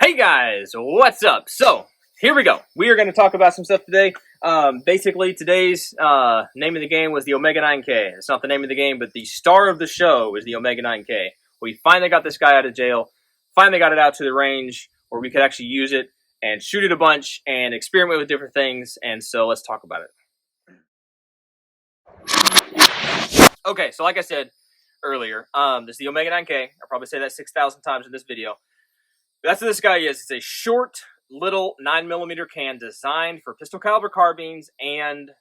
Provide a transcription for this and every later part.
Hey guys, what's up? So, here we go. We are going to talk about some stuff today. Basically, today's name of the game was the Omega 9K. It's not the name of the game, but the star of the show is the Omega 9K. We finally got this guy out of jail, finally got it out to the range where we could actually use it and shoot it a bunch and experiment with different things, and so let's talk about it. Okay, so like I said earlier, this is the Omega 9K. I'll probably say that 6,000 times in this video. That's what this guy is. It's a short, little 9mm can designed for pistol caliber carbines and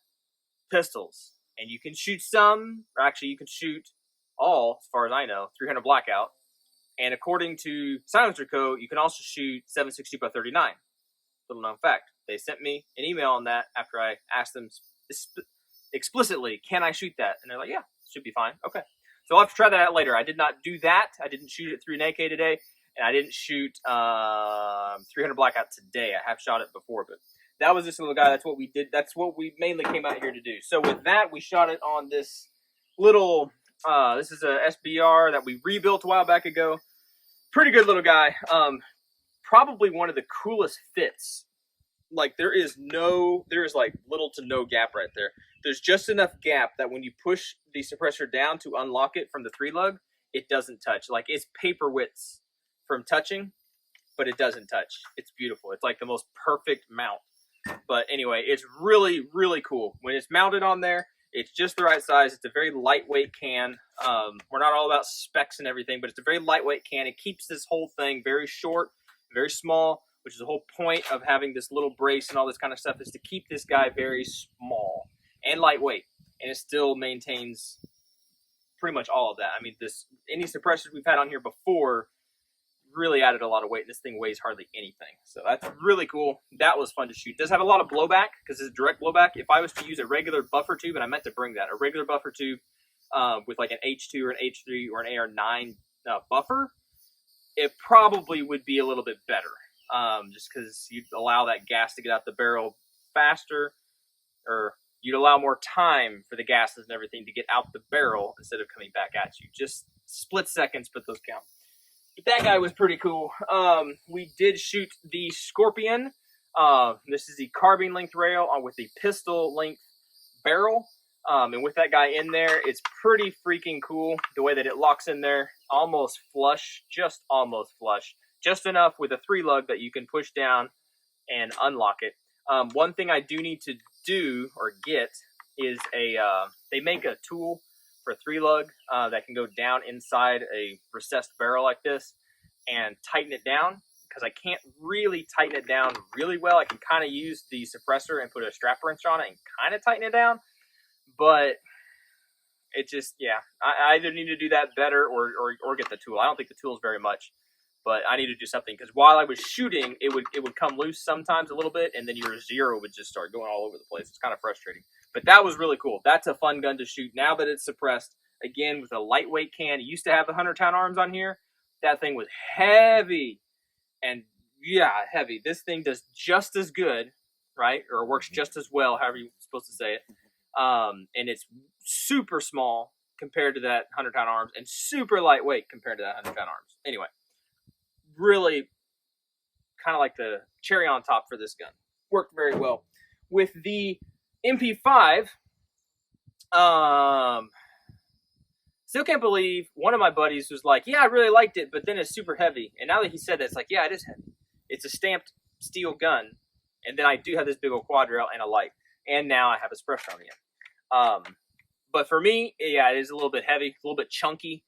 pistols. And you can shoot some, or actually you can shoot all, as far as I know, 300 blackout. And according to SilencerCo, you can also shoot 7.62 by 39. Little known fact. They sent me an email on that after I asked them explicitly, can I shoot that? And they're like, yeah, should be fine. Okay. So I'll have to try that out later. I did not do that. I didn't shoot it through an AK today. And I didn't shoot 300 blackout today. I have shot it before, but that was this little guy. That's what we did. That's what we mainly came out here to do. So with that, we shot it on this little, this is a SBR that we rebuilt a while back ago. Pretty good little guy. Probably one of the coolest fits. Like there is like little to no gap right there. There's just enough gap that when you push the suppressor down to unlock it from the 3-lug, it doesn't touch. Like it's paper widths from touching, but it doesn't touch. It's beautiful. It's like the most perfect mount. But anyway, it's really, really cool. When it's mounted on there, it's just the right size. It's a very lightweight can. We're not all about specs and everything, but it's a very lightweight can. It keeps this whole thing very short, very small, which is the whole point of having this little brace and all this kind of stuff, is to keep this guy very small and lightweight. And it still maintains pretty much all of that. I mean, any suppressors we've had on here before really added a lot of weight. This thing weighs hardly anything. So that's really cool. That was fun to shoot. It does have a lot of blowback because it's direct blowback. If I was to use a regular buffer tube, and I meant to bring that, a regular buffer tube with like an H2 or an H3 or an AR9 buffer, it probably would be a little bit better. Just because you'd allow that gas to get out the barrel faster, or you'd allow more time for the gases and everything to get out the barrel instead of coming back at you. Just split seconds, but those count. But that guy was pretty cool. We did shoot the Scorpion. This is the carbine length rail with the pistol length barrel. And with that guy in there, it's pretty freaking cool. The way that it locks in there, almost flush, just almost flush. Just enough with a 3-lug that you can push down and unlock it. One thing I do need to do or get is they make a tool for 3-lug that can go down inside a recessed barrel like this and tighten it down, because I can't really tighten it down really well. I can kind of use the suppressor and put a strap wrench on it and kind of tighten it down, but it just, yeah, I either need to do that better or get the tool. I don't think the tool is very much, but I need to do something, because while I was shooting, it would come loose sometimes a little bit, and then your zero would just start going all over the place. It's kind of frustrating. But that was really cool. That's a fun gun to shoot now that it's suppressed. Again, with a lightweight can. It used to have the 100-pound arms on here. That thing was heavy. And yeah, heavy. This thing does just as good, right? Or works just as well, however you're supposed to say it. And it's super small compared to that 100-pound arms, and super lightweight compared to that 100-pound arms. Anyway, really kind of like the cherry on top for this gun. Worked very well. With the MP5, still can't believe one of my buddies was like, yeah, I really liked it, but then it's super heavy. And now that he said that, it's like, yeah, it is heavy. It's a stamped steel gun. And then I do have this big old quad rail and a light. And now I have a suppressor on the end. But for me, yeah, it is a little bit heavy, a little bit chunky.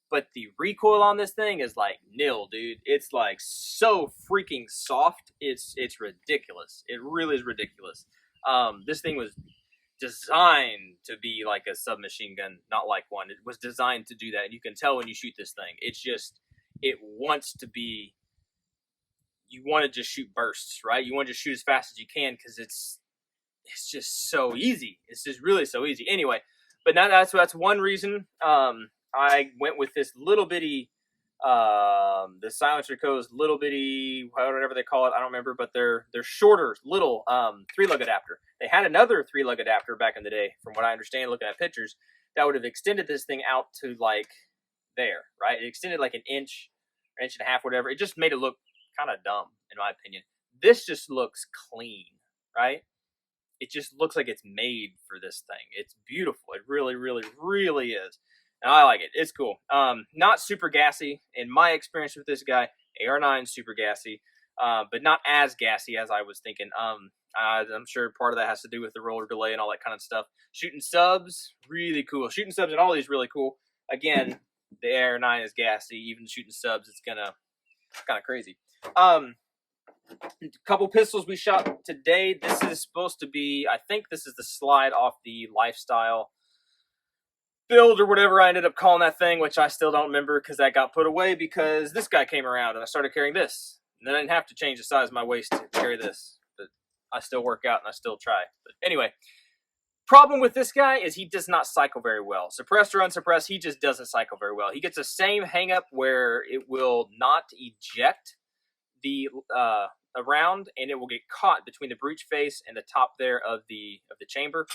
But the recoil on this thing is like nil, dude. It's like so freaking soft. It's ridiculous. It really is ridiculous. This thing was designed to be like a submachine gun, not like one. It was designed to do that. And you can tell when you shoot this thing. It's just, it wants to be, you want to just shoot bursts, right? You want to just shoot as fast as you can, because it's just so easy. It's just really so easy. Anyway, but now that's one reason. I went with this little bitty, the SilencerCo's little bitty, whatever they call it, I don't remember, but they're shorter little 3-lug adapter. They had another 3-lug adapter back in the day, from what I understand, looking at pictures, that would have extended this thing out to like there, right? It extended like an inch, or inch and a half, whatever. It just made it look kind of dumb, in my opinion. This just looks clean, right? It just looks like it's made for this thing. It's beautiful. It really, really, really is. And I like it. It's cool. Not super gassy. In my experience with this guy, AR9 super gassy, but not as gassy as I was thinking. I'm sure part of that has to do with the roller delay and all that kind of stuff. Shooting subs, really cool. Shooting subs and all these really cool. Again, the AR9 is gassy. Even shooting subs, it's kind of crazy. A couple pistols we shot today. This is supposed to be, I think this is the slide off the lifestyle build or whatever I ended up calling that thing, which I still don't remember because that got put away because this guy came around and I started carrying this. And then I didn't have to change the size of my waist to carry this. But I still work out and I still try. But anyway, problem with this guy is he does not cycle very well. Suppressed or unsuppressed, he just doesn't cycle very well. He gets the same hang up where it will not eject the around, and it will get caught between the breech face and the top there of the chamber.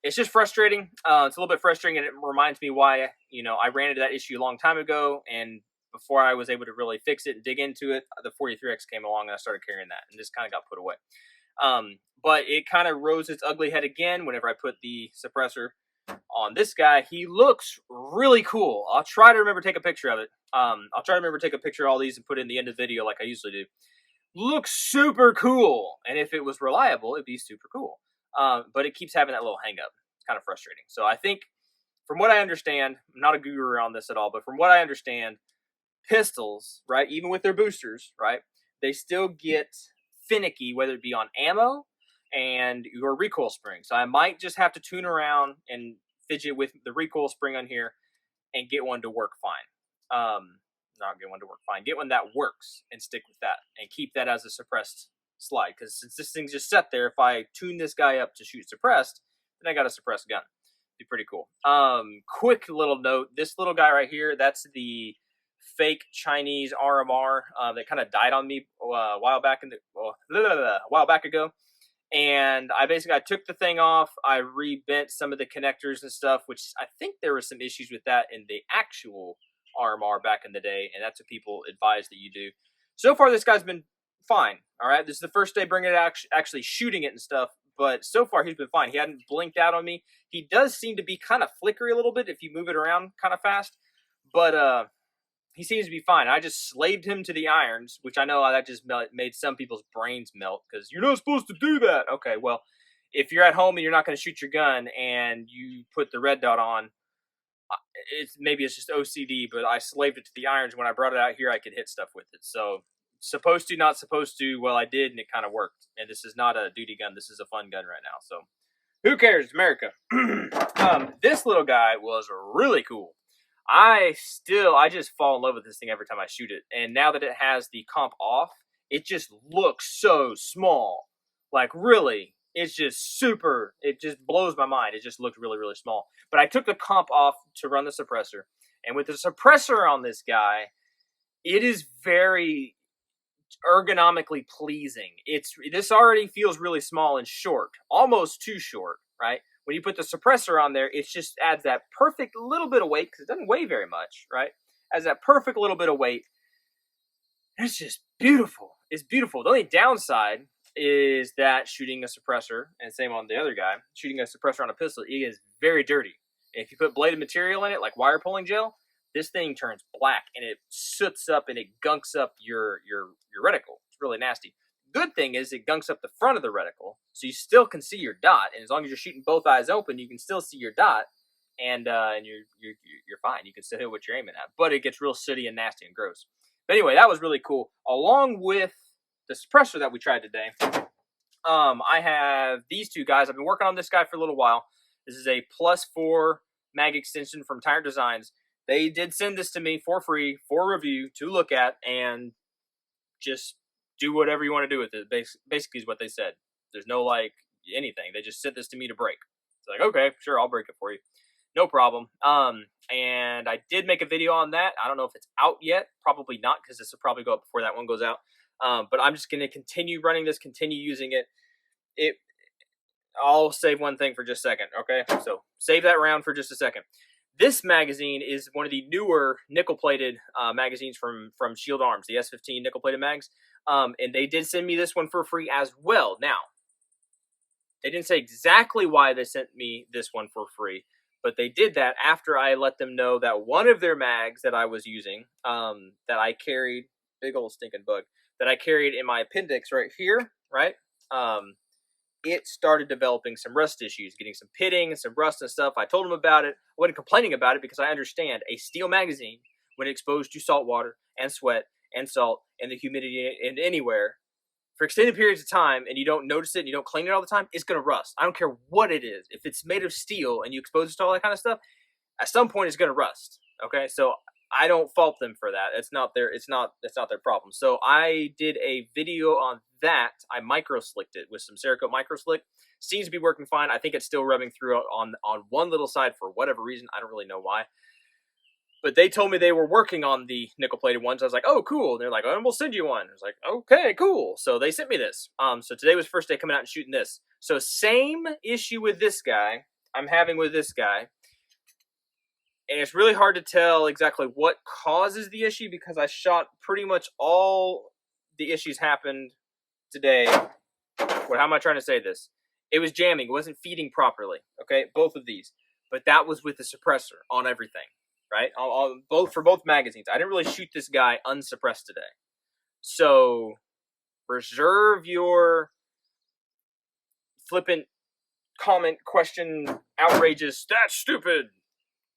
It's just frustrating. It's a little bit frustrating, and it reminds me why I ran into that issue a long time ago, and before I was able to really fix it and dig into it, the 43X came along and I started carrying that, and just kind of got put away. But it kind of rose its ugly head again whenever I put the suppressor on this guy. He looks really cool. I'll try to remember to take a picture of it. I'll try to remember to take a picture of all these and put it in the end of the video like I usually do. Looks super cool, and if it was reliable, it'd be super cool. But it keeps having that little hang up. It's kind of frustrating. So I think, from what I understand, I'm not a guru on this at all, but from what I understand, pistols, right, even with their boosters, right, they still get finicky, whether it be on ammo and your recoil spring. So I might just have to tune around and fidget with the recoil spring on here and get one to work fine. Not get one to work fine. Get one that works and stick with that and keep that as a suppressed slide. Because since this thing's just set there, if I tune this guy up to shoot suppressed, then I got a suppressed gun. Be pretty cool. Quick little note. This little guy right here, that's the fake Chinese RMR that kind of died on me a while back ago. And I took the thing off. I rebent some of the connectors and stuff, which I think there were some issues with that in the actual RMR back in the day, and that's what people advise that you do. So far, this guy's been fine. All right, this is the first day bringing it actually shooting it and stuff, but so far he's been fine. He hadn't blinked out on me. He does seem to be kind of flickery a little bit if you move it around kind of fast, but he seems to be fine. I just slaved him to the irons, which I know that just made some people's brains melt because you're not supposed to do that. Okay, well, if you're at home and you're not going to shoot your gun and you put the red dot on, maybe it's just OCD, but I slaved it to the irons. When I brought it out here, I could hit stuff with it. So, supposed to, not supposed to, well, I did, and it kind of worked. And this is not a duty gun. This is a fun gun right now. So, who cares? It's America. This little guy was really cool. I just fall in love with this thing every time I shoot it. And now that it has the comp off, it just looks so small. Like, really. It's just super, it just blows my mind. It just looked really, really small. But I took the comp off to run the suppressor. And with the suppressor on this guy, it is very ergonomically pleasing. This already feels really small and short, almost too short, right? When you put the suppressor on there, it just adds that perfect little bit of weight, because it doesn't weigh very much, right? Adds that perfect little bit of weight. It's just beautiful. It's beautiful. The only downside is that shooting a suppressor, and same on the other guy, shooting a suppressor on a pistol, it is very dirty. If you put bladed material in it, like wire pulling gel, this thing turns black and it soots up and it gunks up your reticle. It's really nasty. Good thing is it gunks up the front of the reticle, so you still can see your dot. And as long as you're shooting both eyes open, you can still see your dot, and you're fine. You can still hit what you're aiming at, but it gets real sooty and nasty and gross. But anyway, that was really cool. Along with the suppressor that we tried today, I have these two guys. I've been working on this guy for a little while. This is a +4 mag extension from Tyrant Designs. They did send this to me for free, for review, to look at, and just do whatever you want to do with it. Basically is what they said. There's no, like, anything. They just sent this to me to break. It's like, okay, sure, I'll break it for you. No problem. And I did make a video on that. I don't know if it's out yet. Probably not, because this will probably go up before that one goes out. But I'm just going to continue running this, continue using it. I'll save one thing for just a second, okay? So save that round for just a second. This magazine is one of the newer nickel-plated magazines from Shield Arms, the S15 nickel-plated mags. And they did send me this one for free as well. Now, they didn't say exactly why they sent me this one for free, but they did that after I let them know that one of their mags that I was using, that I carried, big old stinking bug, that I carried in my appendix right here, right? It started developing some rust issues, getting some pitting and some rust and stuff. I told them about it. I wasn't complaining about it because I understand a steel magazine, when exposed to salt water and sweat and salt and the humidity and anywhere for extended periods of time, and you don't notice it and you don't clean it all the time, it's going to rust. I don't care what it is. If it's made of steel and you expose it to all that kind of stuff, at some point it's going to rust. Okay, so I don't fault them for that. It's not their problem. So I did a video on that. I micro slicked it with some SilencerCo micro slick. Seems to be working fine. I think it's still rubbing through on one little side for whatever reason. I don't really know why. But they told me they were working on the nickel-plated ones. I was like, oh, cool. And they're like, oh, we'll send you one. I was like, okay, cool. So they sent me this. So today was the first day coming out and shooting this. So same issue with this guy I'm having with this guy. And it's really hard to tell exactly what causes the issue because I shot pretty much all the issues happened today. How am I trying to say this? It was jamming. It wasn't feeding properly. Okay, both of these. But that was with the suppressor on everything. Right? For both magazines. I didn't really shoot this guy unsuppressed today. So reserve your flippant comment, question, outrageous, that's stupid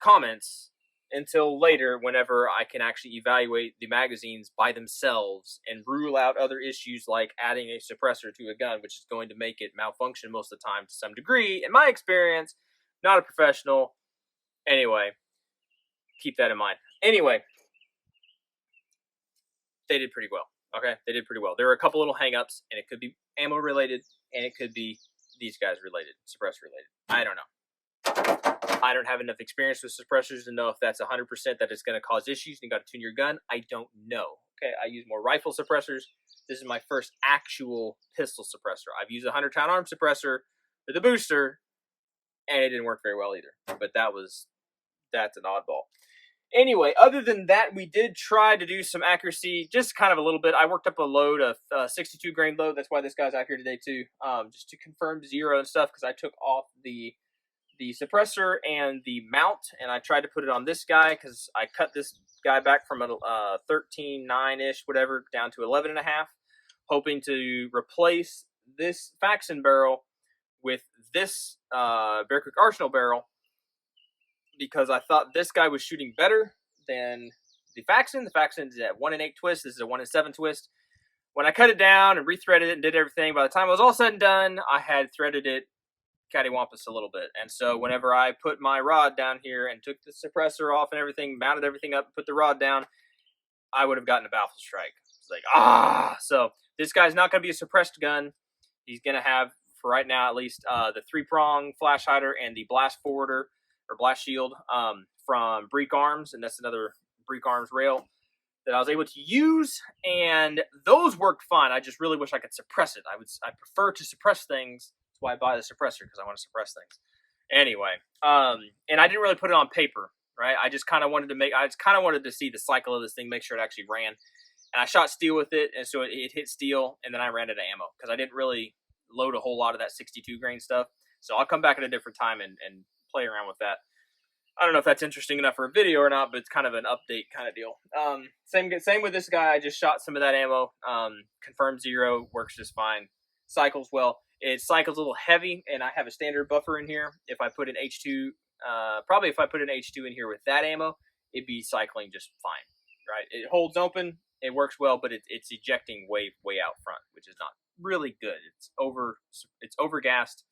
comments until later whenever I can actually evaluate the magazines by themselves and rule out other issues like adding a suppressor to a gun, which is going to make it malfunction most of the time to some degree. In my experience, not a professional. Anyway. Keep that in mind. Anyway, they did pretty well. Okay, they did pretty well. There were a couple little hangups, and it could be ammo related, and it could be these guys related, suppressor related. I don't know. I don't have enough experience with suppressors to know if that's 100% that it's going to cause issues and you got to tune your gun. I don't know. Okay, I use more rifle suppressors. This is my first actual pistol suppressor. I've used a 100-pound arm suppressor for the booster, and it didn't work very well either. But that's an oddball. Anyway, other than that, we did try to do some accuracy, just kind of a little bit. I worked up a load of 62 grain load. That's why this guy's accurate today too, just to confirm zero and stuff because I took off the suppressor and the mount, and I tried to put it on this guy because I cut this guy back from a 13.9-ish, whatever, down to 11.5, hoping to replace this Faxon barrel with this Bear Creek Arsenal barrel. Because I thought this guy was shooting better than the Faxon. The Faxon is at 1 in 8 twist. This is a 1 in 7 twist. When I cut it down and rethreaded it and did everything, by the time it was all said and done, I had threaded it cattywampus a little bit. And so whenever I put my rod down here and took the suppressor off and everything, mounted everything up, put the rod down, I would have gotten a baffle strike. It's like, So this guy's not going to be a suppressed gun. He's going to have, for right now at least, the 3-prong flash hider and the blast forwarder, or blast shield from Breek Arms, and that's another Breek Arms rail that I was able to use, and those worked fine. I just really wish I could suppress it. I prefer to suppress things. That's why I buy the suppressor, because I want to suppress things. Anyway, and I didn't really put it on paper, right? I just kind of wanted to see the cycle of this thing, make sure it actually ran. And I shot steel with it, and so it hit steel, and then I ran out of ammo because I didn't really load a whole lot of that 62 grain stuff. So I'll come back at a different time and play around with that. I don't know if that's interesting enough for a video or not, but it's kind of an update kind of deal. Same with this guy. I just shot some of that ammo. Confirmed zero, works just fine. Cycles well. It cycles a little heavy, and I have a standard buffer in here. If I put an H2, probably if I put an H2 in here with that ammo, it'd be cycling just fine, right? It holds open, it works well, but it's ejecting way out front, which is not really good. It's overgassed,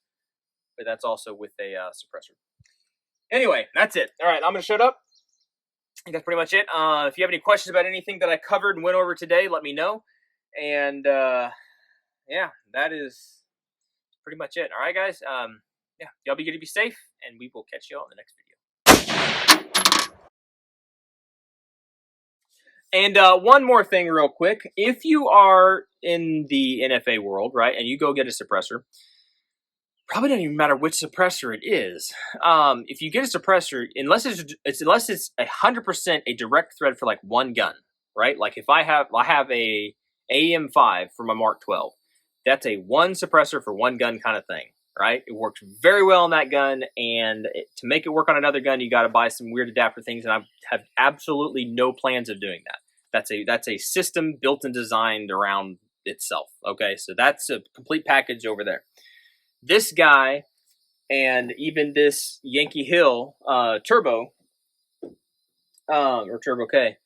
but that's also with a suppressor. Anyway, that's it. All right, I'm going to shut up. I think that's pretty much it. If you have any questions about anything that I covered and went over today, let me know. And, yeah, that is pretty much it. All right, guys. Yeah, y'all be good to be safe, and we will catch you all in the next video. And one more thing real quick. If you are in the NFA world, right, and you go get a suppressor, probably doesn't even matter which suppressor it is. If you get a suppressor, unless it's 100% a direct thread for like one gun, right? Like if I have an AM5 for my Mark 12. That's a one suppressor for one gun kind of thing, right? It works very well on that gun, and to make it work on another gun, you got to buy some weird adapter things, and I have absolutely no plans of doing that. That's a system built and designed around itself. Okay, so that's a complete package over there. This guy and even this Yankee Hill Turbo or Turbo K,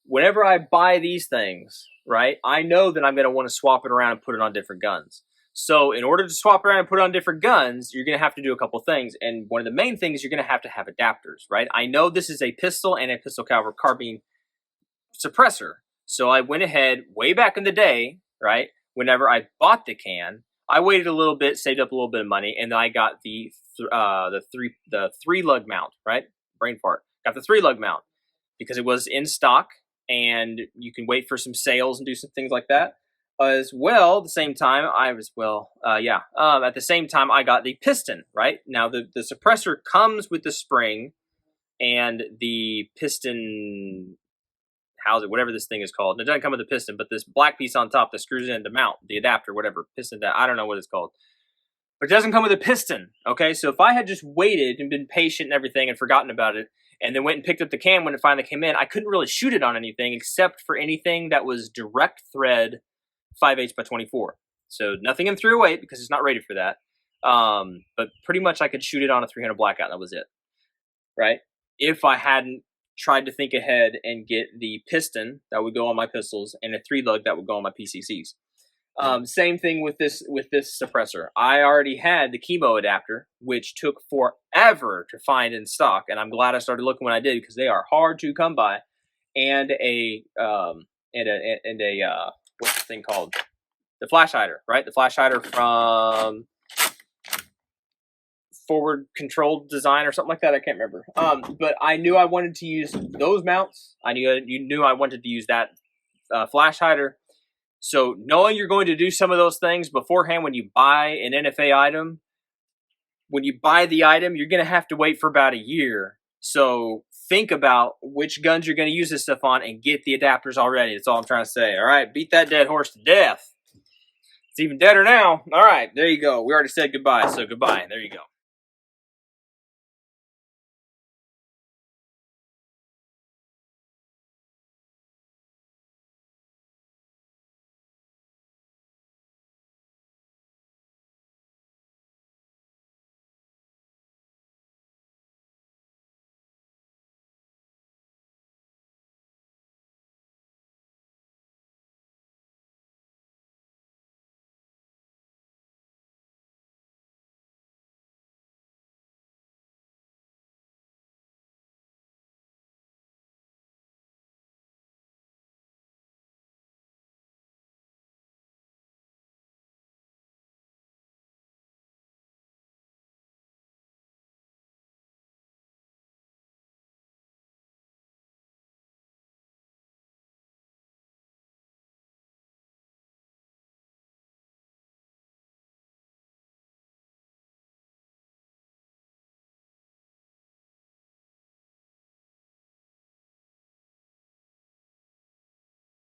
whenever I buy these things, right, I know that I'm going to want to swap it around and put it on different guns. So in order to swap around and put it on different guns, you're going to have to do a couple things. And one of the main things, you're going to have adapters, right? I know this is a pistol and a pistol caliber carbine suppressor. So I went ahead way back in the day, right, whenever I bought the can, I waited a little bit, saved up a little bit of money, and then I got the three lug mount, right? Brain fart. Got the 3-lug mount because it was in stock, and you can wait for some sales and do some things like that. As well, at the same time, at the same time, I got the piston, right? Now, the suppressor comes with the spring and the piston housing, whatever this thing is called. It doesn't come with the piston, but this black piece on top that screws in to mount the adapter, whatever, piston, I don't know what it's called. But it doesn't come with a piston, okay? So if I had just waited and been patient and everything and forgotten about it, and then went and picked up the can when it finally came in, I couldn't really shoot it on anything except for anything that was direct thread 5/8 by 24. So nothing in 308 because it's not rated for that. But pretty much I could shoot it on a 300 blackout, and that was it, right? If I hadn't tried to think ahead and get the piston that would go on my pistols and a 3-lug that would go on my PCCs. Same thing with this suppressor. I already had the chemo adapter, which took forever to find in stock, and I'm glad I started looking when I did because they are hard to come by. And a what's the thing called? The flash hider, right? The flash hider from Forward Controlled Design or something like that. I can't remember. But I knew I wanted to use those mounts. I knew I wanted to use that flash hider. So knowing you're going to do some of those things beforehand when you buy an NFA item, when you buy the item, you're going to have to wait for about a year. So think about which guns you're going to use this stuff on and get the adapters already. That's all I'm trying to say. All right, beat that dead horse to death. It's even deader now. All right, there you go. We already said goodbye, so goodbye. There you go.